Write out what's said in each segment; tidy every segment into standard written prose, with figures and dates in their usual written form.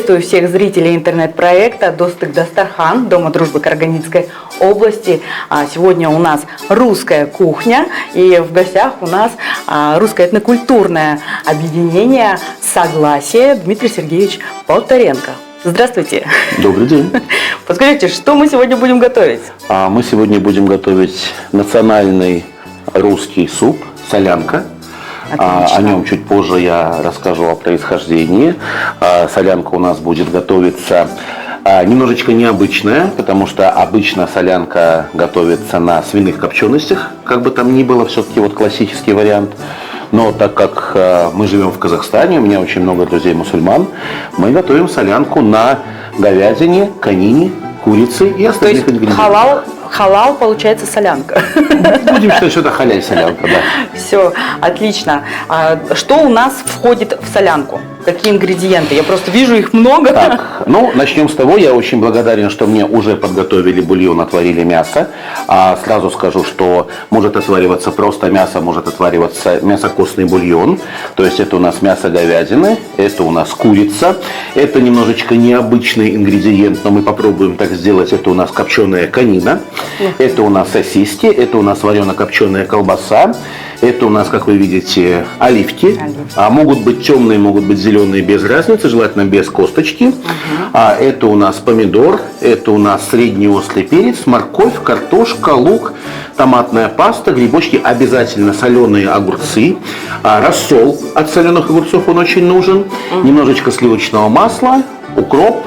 Приветствую всех зрителей интернет-проекта «Достык Дастархан» Дома дружбы Карагандинской области. Сегодня у нас русская кухня, и в гостях у нас русское этнокультурное объединение «Согласие» Дмитрий Сергеевич Полторенко. Здравствуйте. Добрый день. Подскажите, что мы сегодня будем готовить? Мы сегодня будем готовить национальный русский суп солянка. О нем чуть позже я расскажу о происхождении. Солянка у нас будет готовиться немножечко необычная, потому что обычно солянка готовится на свиных копченостях, как бы там ни было, все-таки вот классический вариант. Но так как мы живем в Казахстане, у меня очень много друзей мусульман, мы готовим солянку на говядине, конине, курице и остальных ингредиентах. Халал получается солянка. Будем считать, что это халяль-солянка, да. Все, отлично. Что у нас входит в солянку? Какие ингредиенты? Я просто вижу их много. Так, начнем с того, я очень благодарен, что мне уже подготовили бульон, отварили мясо. Сразу скажу, что может отвариваться просто мясо, может отвариваться мясокостный бульон. То есть это у нас мясо говядины, это у нас курица. Это немножечко необычный ингредиент, но мы попробуем так сделать. Это у нас копченая конина. Это у нас сосиски, это у нас варено-копченая колбаса. Это у нас, как вы видите, оливки. Могут быть темные, могут быть зеленые, без разницы, желательно без косточки. Это у нас помидор, это у нас средний острый перец, морковь, картошка, лук, томатная паста, грибочки, обязательно соленые огурцы, рассол от соленых огурцов, он очень нужен, немножечко сливочного масла, укроп.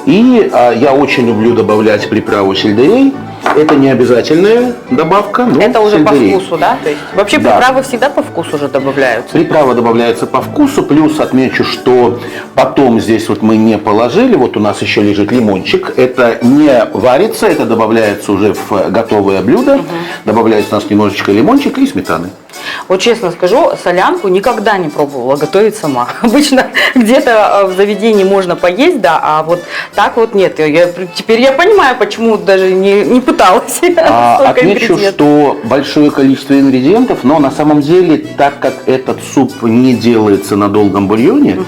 И я очень люблю добавлять приправу сельдерей. Это не обязательная добавка, но это уже сельдерей. по вкусу, да? То есть, вообще да. Приправы всегда по вкусу уже добавляются? Приправа добавляется по вкусу, плюс отмечу, что потом здесь вот мы не положили, вот у нас еще лежит лимончик. Это не варится, это добавляется уже в готовое блюдо. Добавляется у нас немножечко лимончика и сметаны. Вот честно скажу, солянку никогда не пробовала готовить сама. Обычно где-то в заведении можно поесть, да, а вот так вот нет. Теперь я понимаю, почему даже не пыталась. Отмечу, что большое количество ингредиентов, но на самом деле, так как этот суп не делается на долгом бульоне,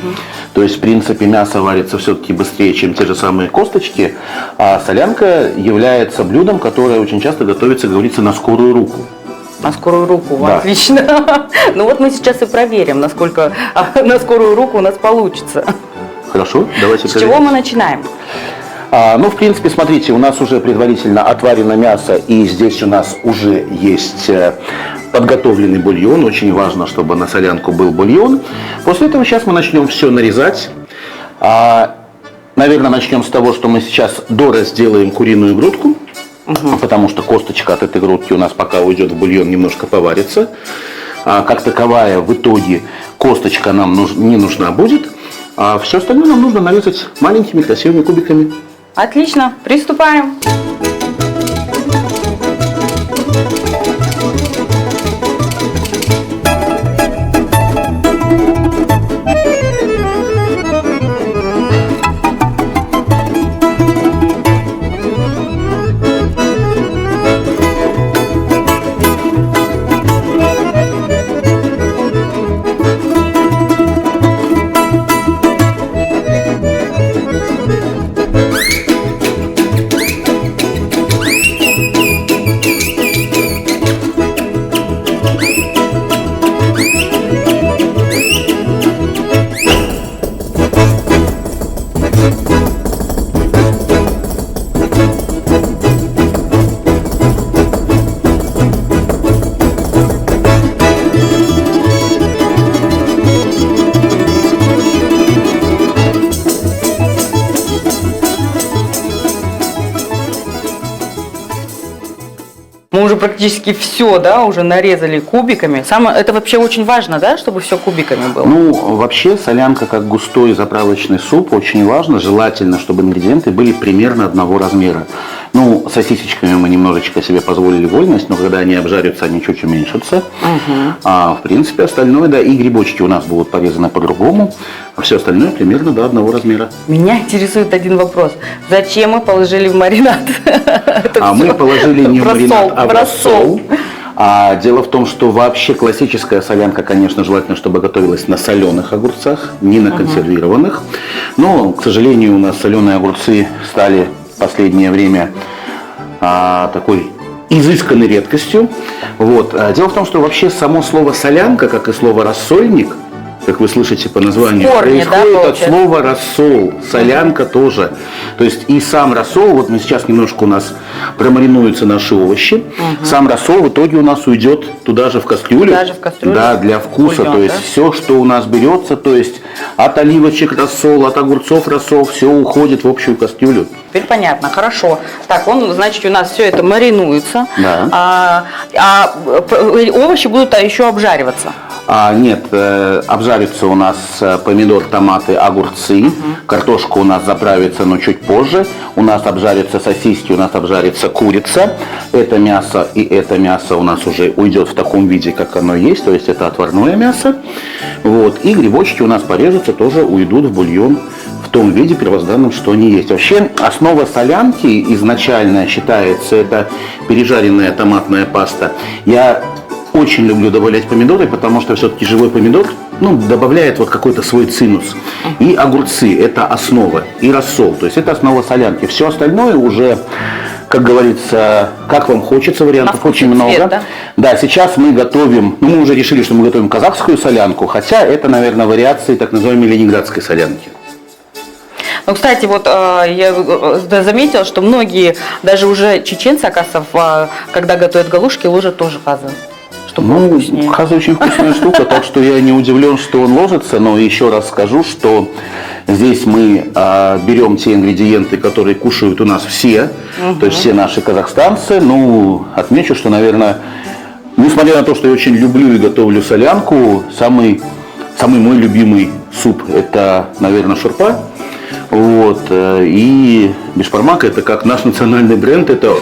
то есть, в принципе, мясо варится все-таки быстрее, чем те же самые косточки, а солянка является блюдом, которое очень часто готовится, говорится, на скорую руку. На скорую руку, да. Отлично. Ну вот мы сейчас и проверим, насколько на скорую руку у нас получится. Хорошо, давайте проверим. С чего мы начинаем? В принципе, смотрите, у нас уже предварительно отварено мясо, и здесь у нас уже есть подготовленный бульон. Очень важно, чтобы на солянку был бульон. После этого сейчас мы начнем все нарезать. Наверное, начнем с того, что мы сейчас доразделаем куриную грудку. Потому что косточка от этой грудки у нас пока уйдет в бульон, немножко поварится. Как таковая в итоге косточка нам не нужна будет. А все остальное нам нужно нарезать маленькими красивыми кубиками. Отлично, приступаем. Мы уже практически все, да, уже нарезали кубиками. Это вообще очень важно, да, чтобы все кубиками было? Вообще солянка как густой заправочный суп очень важно. Желательно, чтобы ингредиенты были примерно одного размера. Сосисочками мы немножечко себе позволили вольность, но когда они обжарятся, они чуть уменьшатся. В принципе, остальное, да, и грибочки у нас будут порезаны по-другому. А все остальное примерно до одного размера. Меня интересует один вопрос. Зачем мы положили в маринад? Мы положили не в маринад, а в рассол. Дело в том, что вообще классическая солянка, конечно, желательно, чтобы готовилась на соленых огурцах, не на консервированных. Но, к сожалению, у нас соленые огурцы стали в последнее время такой изысканной редкостью. Вот. Дело в том, что вообще само слово солянка, как и слово рассольник, как вы слышите по названию, происходит от слова рассол, солянка тоже. То есть и сам рассол, вот мы сейчас немножко у нас промаринуются наши овощи, сам рассол в итоге у нас уйдет туда же в кастрюлю. Даже в кастрюлю? Да, для вкуса. Бульон, то есть все, что у нас берется, то есть от оливочек рассол, от огурцов рассол, все уходит в общую кастрюлю. Теперь понятно, хорошо. Так, значит, у нас все это маринуется. Да. Овощи будут еще обжариваться. Нет, обжарятся у нас помидор, томаты, огурцы. Картошка у нас заправится, но чуть позже. У нас обжарятся сосиски, у нас обжарится курица. Это мясо и это мясо у нас уже уйдет в таком виде, как оно есть. То есть это отварное мясо. Вот. И грибочки у нас порежутся, тоже уйдут в бульон в том виде первозданном, что они есть. Вообще основа солянки изначально считается это пережаренная томатная паста. Я очень люблю добавлять помидоры, потому что все-таки живой помидор добавляет вот какой-то свой цинус. И огурцы – это основа, и рассол, то есть это основа солянки. Все остальное уже, как говорится, как вам хочется, вариантов очень много. Цвет, да, сейчас мы готовим, мы уже решили, что мы готовим казахскую солянку, хотя это, наверное, вариации так называемой ленинградской солянки. Ну, кстати, вот я заметила, что многие, даже уже чеченцы, оказывается, когда готовят галушки, ложат тоже хазу. Хазу очень вкусная штука, так что я не удивлен, что он ложится, но еще раз скажу, что здесь мы берем те ингредиенты, которые кушают у нас все, то есть все наши казахстанцы. Отмечу, что, наверное, несмотря на то, что я очень люблю и готовлю солянку, самый мой любимый суп – это, наверное, шурпа. Вот. И бишбармак – это как наш национальный бренд, это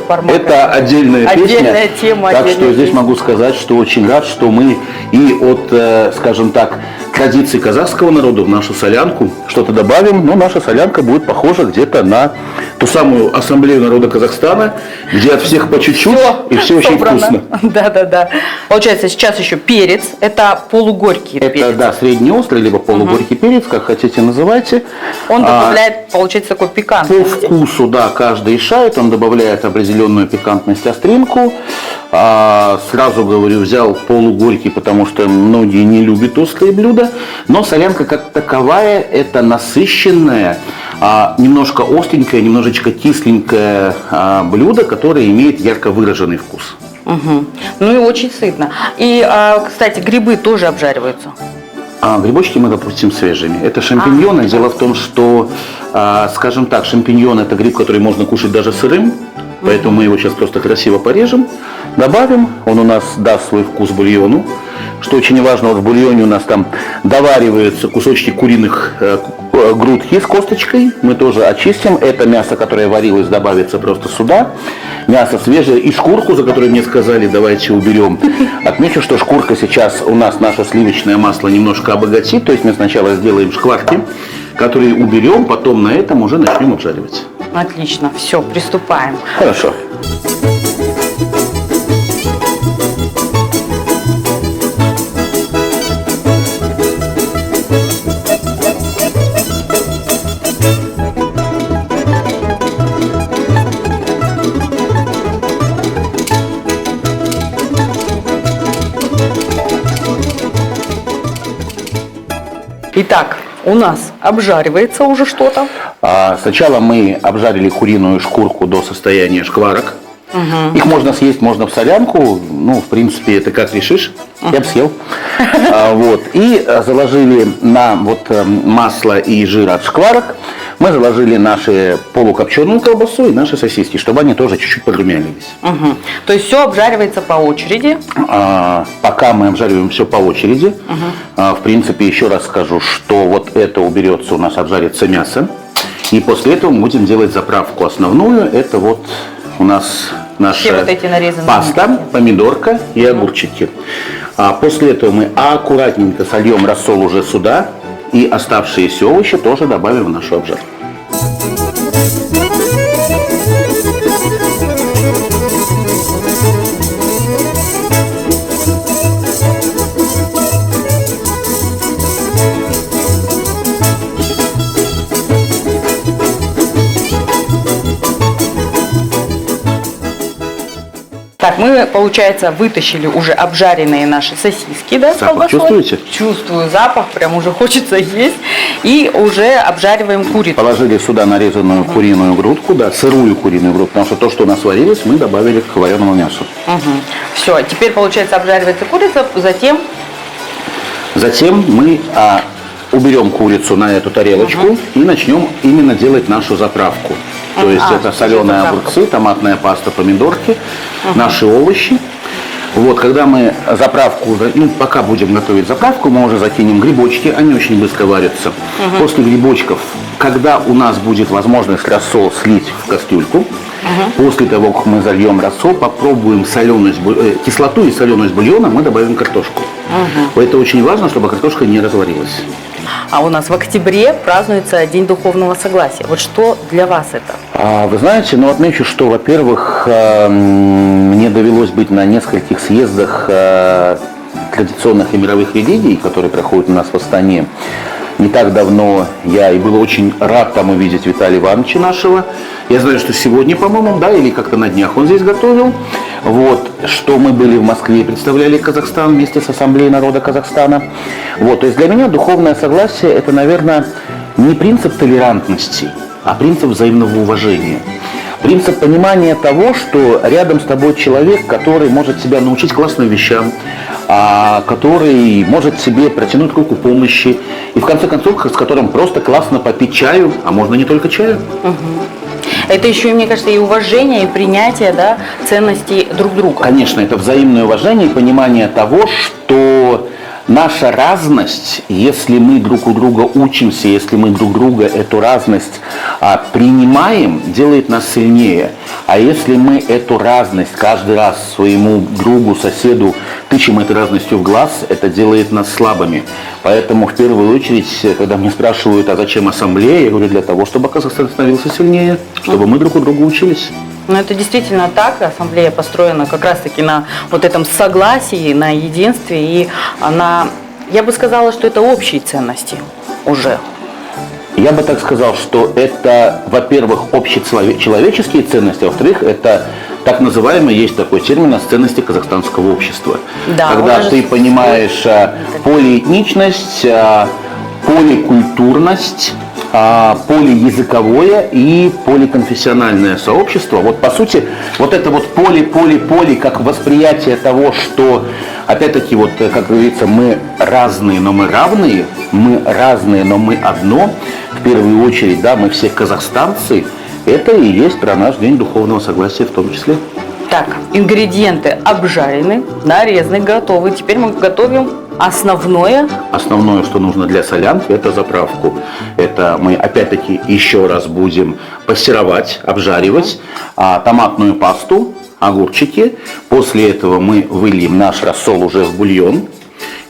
отдельная песня. Тема, так что здесь могу сказать, что очень рад, что мы и от, скажем так, традиций казахского народа в нашу солянку что-то добавим, но наша солянка будет похожа где-то на ту самую ассамблею народа Казахстана, где от всех по чуть-чуть, и все очень вкусно. Да. Получается, сейчас еще перец, это полугорький перец. Это, да, среднеострый, либо полугорький перец, как хотите называйте. Он добавляет, получается, такой пикантность. По вкусу, да, каждый решает, он добавляет определенную пикантность, остринку. Сразу говорю, взял полугорький, потому что многие не любят острые блюда. Но солянка как таковая, это насыщенное, немножко остренькое, немножечко кисленькое блюдо, которое имеет ярко выраженный вкус. И очень сытно. И, кстати, грибы тоже обжариваются. Грибочки мы, допустим, свежими. Это шампиньоны. Дело в том, что, скажем так, шампиньон – это гриб, который можно кушать даже сырым. Поэтому мы его сейчас просто красиво порежем, добавим, он у нас даст свой вкус бульону. Что очень важно, вот в бульоне у нас там довариваются кусочки куриных грудки с косточкой. Мы тоже очистим. Это мясо, которое варилось, добавится просто сюда. Мясо свежее и шкурку, за которую мне сказали, давайте уберем. Отмечу, что шкурка сейчас у нас наше сливочное масло немножко обогатит. То есть мы сначала сделаем шкварки, которые уберем, потом на этом уже начнем обжаривать. Отлично, все, приступаем. Хорошо. Итак, у нас обжаривается уже что-то. Сначала мы обжарили куриную шкурку до состояния шкварок. Их можно съесть, можно в солянку. В принципе, это как решишь. Я бы съел. И заложили на масло и жир от шкварок. Мы заложили наши полукопченую колбасу и наши сосиски, чтобы они тоже чуть-чуть подрумянились. То есть все обжаривается по очереди? Пока мы обжариваем все по очереди. В принципе, еще раз скажу, что вот это уберется, у нас обжарится мясо. И после этого мы будем делать заправку основную. Это вот у нас наша паста, помидорка и огурчики. После этого мы аккуратненько сольем рассол уже сюда. И оставшиеся овощи тоже добавим в нашу обжарку. Так, мы, получается, вытащили уже обжаренные наши сосиски, да, с Запах колбасой. чувствуете? Чувствую запах, прям уже хочется есть. И уже обжариваем курицу. Положили сюда нарезанную куриную грудку, да, сырую куриную грудку, потому что то, что у нас варилось, мы добавили к вареному мясу. Все, теперь, получается, обжаривается курица, Затем мы уберем курицу на эту тарелочку и начнем именно делать нашу заправку. То есть это соленые огурцы, томатная паста, помидорки, наши овощи. Вот, когда мы заправку, пока будем готовить заправку, мы уже закинем грибочки, они очень быстро варятся. После грибочков, когда у нас будет возможность рассол слить в кастрюльку, после того, как мы зальем рассол, попробуем кислоту и соленость бульона, мы добавим картошку. Это очень важно, чтобы картошка не разварилась. А у нас в октябре празднуется День духовного согласия. Вот что для вас это? Вы знаете, отмечу, что, во-первых, мне довелось быть на нескольких съездах традиционных и мировых религий, которые проходят у нас в Астане. Не так давно я и был очень рад там увидеть Виталия Ивановича нашего. Я знаю, что сегодня, по-моему, да, или как-то на днях он здесь готовил. Вот, что мы были в Москве и представляли Казахстан вместе с Ассамблеей народа Казахстана. Вот, то есть для меня духовное согласие – это, наверное, не принцип толерантности, а принцип взаимного уважения. Принцип понимания того, что рядом с тобой человек, который может тебя научить классным вещам, который может тебе протянуть руку помощи, и в конце концов, с которым просто классно попить чаю, а можно не только чаю. Это еще, мне кажется, и уважение, и принятие, да, ценностей друг друга. Конечно, это взаимное уважение и понимание того, что наша разность, если мы друг у друга учимся, если мы друг друга эту разность принимаем, делает нас сильнее. А если мы эту разность каждый раз своему другу, соседу тычем этой разностью в глаз, это делает нас слабыми. Поэтому в первую очередь, когда мне спрашивают, а зачем ассамблея, я говорю, для того, чтобы Казахстан становился сильнее, чтобы мы друг у друга учились. Но это действительно так. Ассамблея построена как раз-таки на вот этом согласии, на единстве и я бы сказала, что это общие ценности уже. Я бы так сказал, что это, во-первых, общечеловеческие ценности, а во-вторых, это так называемый, есть такой термин, ценности казахстанского общества. Да, когда ты понимаешь полиэтничность, поликультурность, полиязыковое и поликонфессиональное сообщество. Вот по сути, вот это вот поле, как восприятие того, что, опять-таки, вот, как говорится, мы разные, но мы равные, мы разные, но мы одно, в первую очередь, да, мы все казахстанцы, это и есть про наш День духовного согласия в том числе. Так, ингредиенты обжарены, нарезаны, готовы. Теперь мы готовим основное. Основное, что нужно для солянки, это заправку. Это мы опять-таки еще раз будем пассеровать, обжаривать томатную пасту, огурчики. После этого мы выльем наш рассол уже в бульон.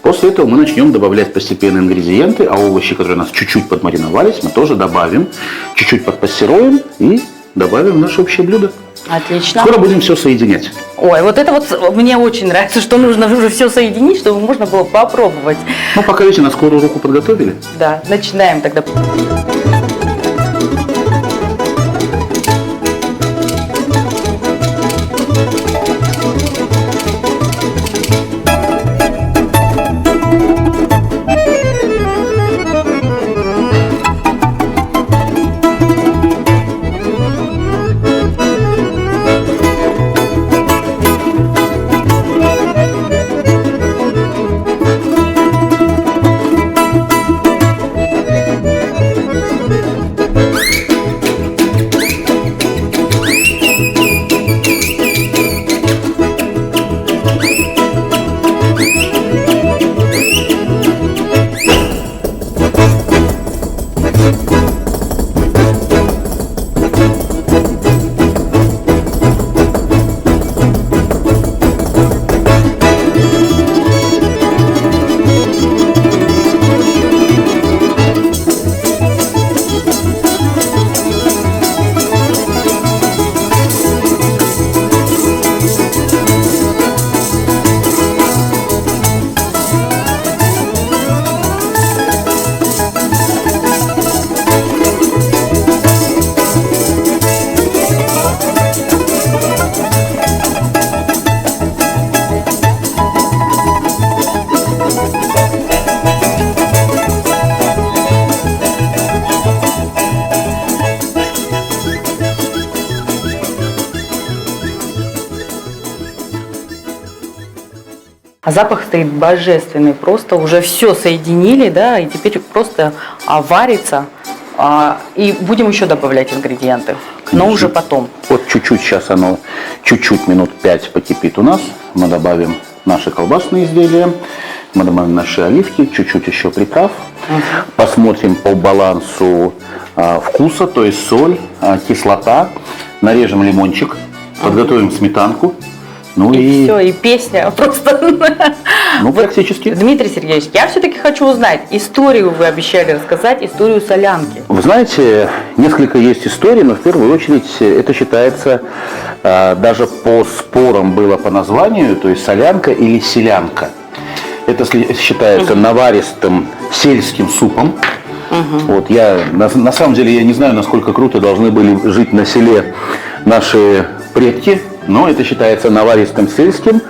После этого мы начнем добавлять постепенно ингредиенты, а овощи, которые у нас чуть-чуть подмариновались, мы тоже добавим, чуть-чуть подпассеруем и добавим в наше общее блюдо. Отлично. Скоро будем все соединять. Ой, вот это вот мне очень нравится, что нужно уже все соединить, чтобы можно было попробовать. Ну, пока, видите, на скорую руку подготовили. Да, начинаем тогда. А запах стоит божественный, просто уже все соединили, да, и теперь просто варится. И будем еще добавлять ингредиенты, но уже потом. Вот чуть-чуть сейчас оно, чуть-чуть минут 5 покипит у нас. Мы добавим наши колбасные изделия, мы добавим наши оливки, чуть-чуть еще приправ. Посмотрим по балансу вкуса, то есть соль, кислота. Нарежем лимончик, подготовим сметанку. Ну и все, и песня просто. Ну, практически. Дмитрий Сергеевич, я все-таки хочу узнать, историю вы обещали рассказать, историю солянки. Вы знаете, несколько есть историй, но в первую очередь это считается, даже по спорам было по названию, то есть солянка или селянка. Это считается наваристым сельским супом. Вот я, на самом деле, я не знаю, насколько круто должны были жить на селе наши предки, но это считается наваристым сельским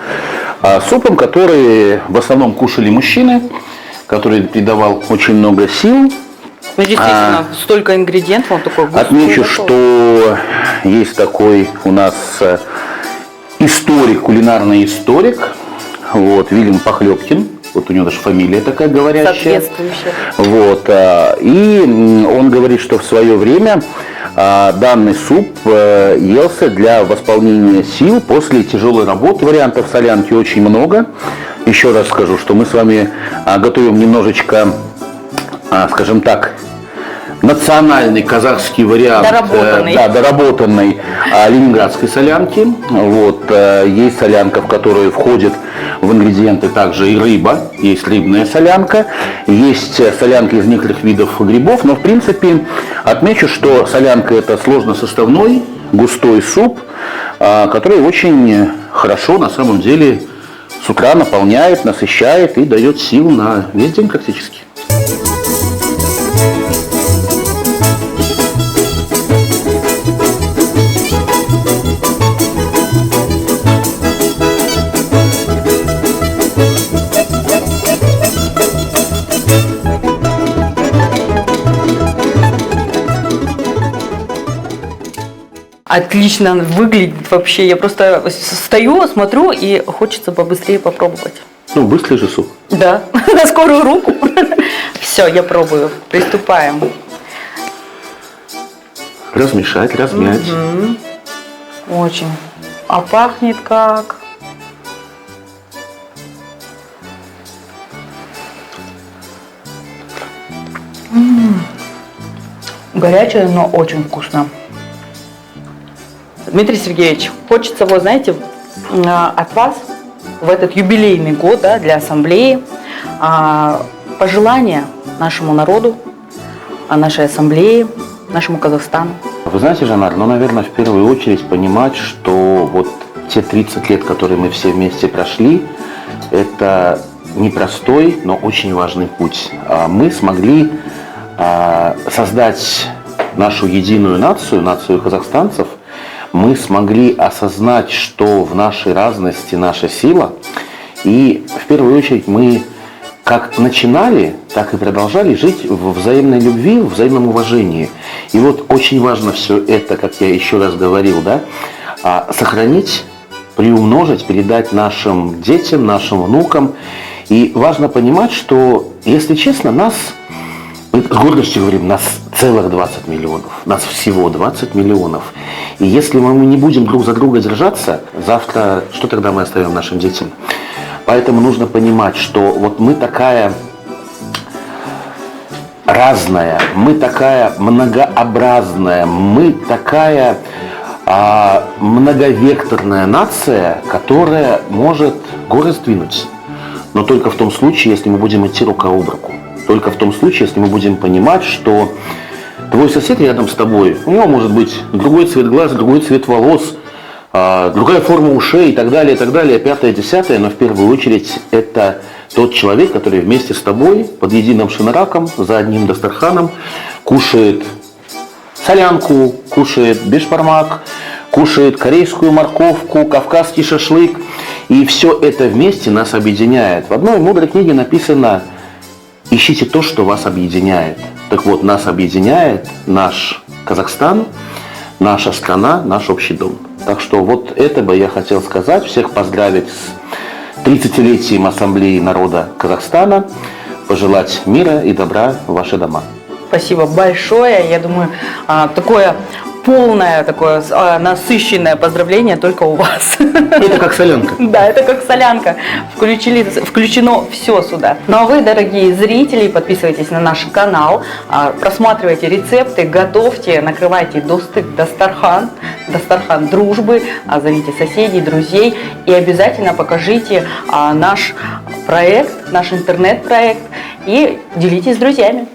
супом, который в основном кушали мужчины, который придавал очень много сил. Ну, действительно, столько ингредиентов, он такой густой. Отмечу, что есть такой у нас историк, кулинарный историк, вот, Вильям Похлебкин. Вот у него даже фамилия такая говорящая. Соответствующая. Вот, и он говорит, что в свое время данный суп елся для восполнения сил после тяжелой работы. Вариантов солянки очень много. Еще раз скажу, что мы с вами готовим немножечко, скажем так, национальный казахский вариант, доработанной ленинградской солянки. Вот, есть солянка, в которую входит в ингредиенты также и рыба, есть рыбная солянка, есть солянка из некоторых видов грибов, но в принципе отмечу, что солянка это сложносоставной, густой суп, который очень хорошо на самом деле с утра наполняет, насыщает и дает сил на весь день практически. Отлично выглядит вообще. Я просто стою, смотрю, и хочется побыстрее попробовать. Ну, быстрый же суп. Да, на скорую руку. Все, я пробую. Приступаем. Размешать, размять. Очень. А пахнет как? Горячее, но очень вкусно. Дмитрий Сергеевич, хочется, вот знаете, от вас в этот юбилейный год, да, для ассамблеи пожелания нашему народу, нашей ассамблее, нашему Казахстану. Вы знаете, Жанар, наверное, в первую очередь понимать, что вот те 30 лет, которые мы все вместе прошли, это непростой, но очень важный путь. Мы смогли создать нашу единую нацию, нацию казахстанцев. Мы смогли осознать, что в нашей разности наша сила. И в первую очередь мы как начинали, так и продолжали жить в взаимной любви, в взаимном уважении. И вот очень важно все это, как я еще раз говорил, да, сохранить, приумножить, передать нашим детям, нашим внукам. И важно понимать, что, если честно, нас, мы с гордостью говорим, нас целых 20 миллионов, нас всего 20 миллионов. И если мы не будем друг за друга держаться, завтра что тогда мы оставим нашим детям? Поэтому нужно понимать, что вот мы такая разная, мы такая многообразная, мы такая многовекторная нация, которая может горы сдвинуть. Но только в том случае, если мы будем идти рука об руку. Только в том случае, если мы будем понимать, что твой сосед рядом с тобой, у него может быть другой цвет глаз, другой цвет волос, другая форма ушей и так далее, пятое, десятое, но в первую очередь это тот человек, который вместе с тобой под единым шинараком, за одним дастарханом кушает солянку, кушает бешбармак, кушает корейскую морковку, кавказский шашлык. И все это вместе нас объединяет. В одной мудрой книге написано: ищите то, что вас объединяет. Так вот, нас объединяет наш Казахстан, наша страна, наш общий дом. Так что вот это бы я хотел сказать, всех поздравить с 30-летием Ассамблеи народа Казахстана пожелать мира и добра в ваши дома. Спасибо большое. Я думаю, такое полное, такое насыщенное поздравление только у вас. Это как солянка. Да, это как солянка. Включено все сюда. Ну а вы, дорогие зрители, подписывайтесь на наш канал, просматривайте рецепты, готовьте, накрывайте достык Дастархан, Дастархан дружбы, зовите соседей, друзей и обязательно покажите наш проект, наш интернет-проект и делитесь с друзьями.